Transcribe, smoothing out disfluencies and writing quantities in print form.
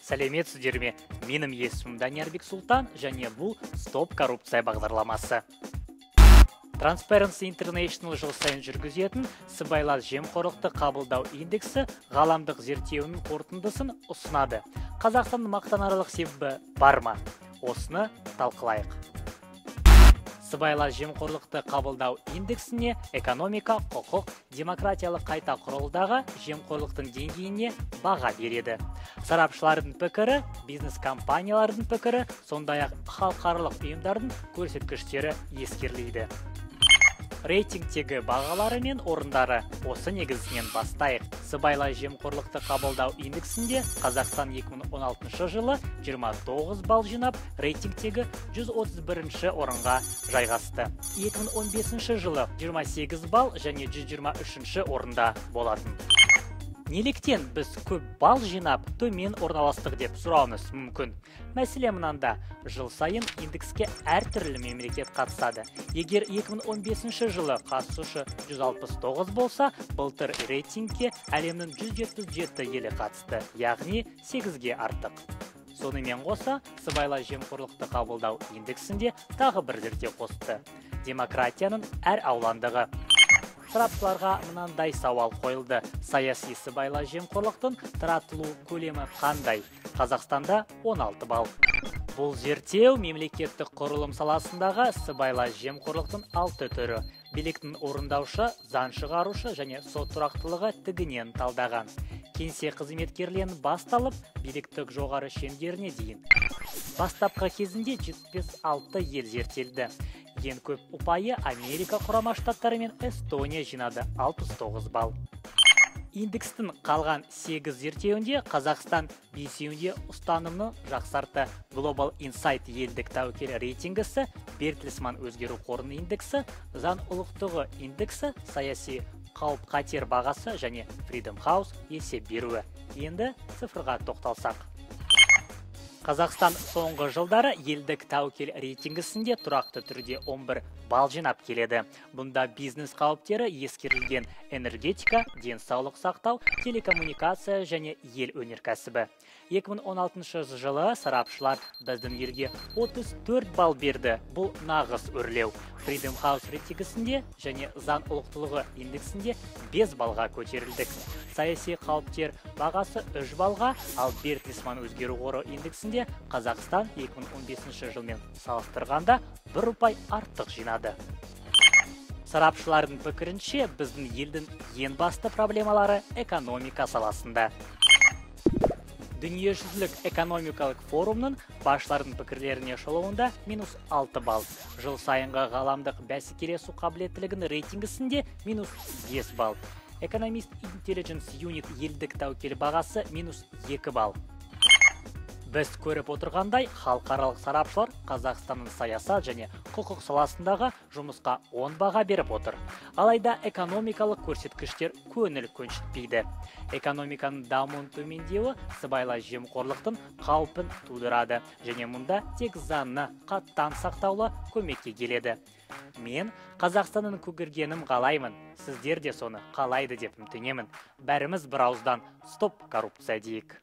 Сәлеметсіздер ме? Менің есімім Даниярбек Султан, және бұл Стоп коррупция бағдарламасы. Transparency International жыл сайын жүргізетін сыбайлас жемқорлықты қабылдау индексі ғаламдық зерттеуінің қорытындысын ұсынады. Қазақстанның мақтанарлық себебі бар ма? Осыны талқылайық. Сыбайлас жемқорлықты қабылдау индексіне экономика, құқық, демократиялық қайта құрылдағы жемқорлықтың деңгейіне баға береді. Сарапшылардың пікірі, бизнес компаниялардың пікірі, сондай-ақ халықаралық ұйымдардың көрсеткіштері ескеріледі. Рейтингтегі бағалары мен орындары осы негізінен бастайық. Сыбайлас жемқорлықты қабылдау индексінде Қазақстан 2016 жылы 29 балл жинап, рейтингтегі 131 орынға жайғасты. 2015 жылы 28 балл және 123 орында болатын. Неліктен біз көп балл жинап, төмен орналастық деп сұрауыңыз мүмкін. Мәселе мынанда, жыл сайын индекске әртүрлі мемлекет қатысады. Егер 2015 жылы қатысушы 169 болса, былтыр рейтингке әлемнің 177 елі қатысты, яғни 8-ге артық. Сонымен қоса, сыбайлас жемқорлықты қабылдау индексінде тағы бір зерттеу қосты. Демократияның әр ауландығы. Сарапшыларға мынандай сауал қойылды. Саяси сыбайлас жемқорлықтың таратылу көлемі қандай? Қазақстанда 16 балл. Бұл зерттеу мемлекеттік құрылым саласындағы сыбайлас жемқорлықтың 6 түрі. Биліктің орындаушы, заң шығарушы және сот тұрақтылығы тігінен талдаған. Кеңсе қызметкерлерінен басталып, биліктік жоғары шендеріне дейін. Бастапқы кезінде 76 ел зерттелді. Ең көп ұпайы Америка құрама штаттары мен Эстония жинады 69 балл. Индекстің қалған 8 зерттеуінде Қазақстан 5-інде ұстанымны жақсарты. Global Insight елдік тәуекел рейтингісі, Бертельсман өзгеру қорының индексі, заң ұлықтығы индексі, саяси қауіп қатер бағасы және Freedom House есеп беруі. Енді цифрға тоқталсақ. Қазақстан соңғы жылдары елдік тәуекел рейтингісінде тұрақты түрде 11 балл жинап келеді. Бұнда бизнес қауіптері ескерілген: энергетика, денсаулық сақтау, телекоммуникация және ел өнеркәсібі. 2016 жылы сарапшылар біздің елге 34 балл берді. Бұл нағыз өрлеу. Freedom House рейтингісінде және заң ұлықтылығы индексінде 5 балға көтерілдік. Саяси қауіптер бағасы 3 балға, ал Бертельсман өзгеру қоры индексінде Қазақстан 2015 жылмен салыстырғанда 1 ұпай артық жинады. Сарапшылардың пікірінше, біздің елдің ең басты проблемалары экономика саласында. Дүниежүзілік экономикалық форумның басшылардың пікірлеріне шолуында -6 балл. Жыл сайынғы ғаламдық бәсекелесу қабілеттілігінің рейтингісінде -5 балл. Economist Intelligence Unit елдік тәуекел бағасы -2 балл. Біз көріп отырғандай, халықаралық сарапшылар Қазақстанның саясат және құқық саласындағы жұмысқа 10 баға беріп отыр. Алайда экономикалық көрсеткіштер көңіл көншітпейді. Экономиканың дамуын төмендеуі сыбайлас жемқорлықтың қаупін тудырады, және мұнда тек заңны қаттан сақтаулы көмекке келеді. Мен Қазақстанның көгергенім қалаймын, сіздер де соны қалайды деп үміттенемін. Бәріміз бір ауыздан стоп коррупция дейік.